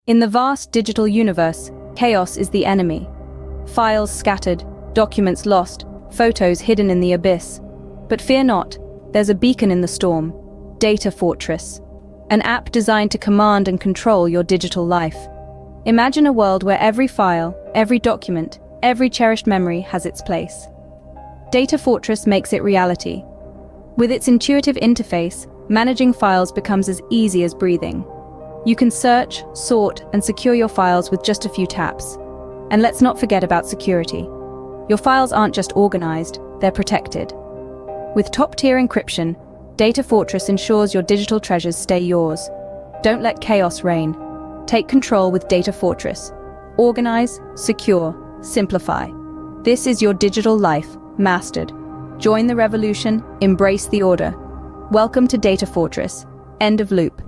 In the vast digital universe, chaos is the enemy. Files scattered, documents lost, photos hidden in the abyss. But fear not, there's a beacon in the storm, Data Fortress, an app designed to command and control your digital life. Imagine a world where every file, every document, every cherished memory has its place. Data Fortress makes it reality. With its intuitive interface, managing files becomes as easy as breathing. You can search, sort, and secure your files with just a few taps. And let's not forget about security. Your files aren't just organized, they're protected. With top-tier encryption, Data Fortress ensures your digital treasures stay yours. Don't let chaos reign. Take control with Data Fortress. Organize, secure, simplify. This is your digital life, mastered. Join the revolution, embrace the order. Welcome to Data Fortress. End of loop.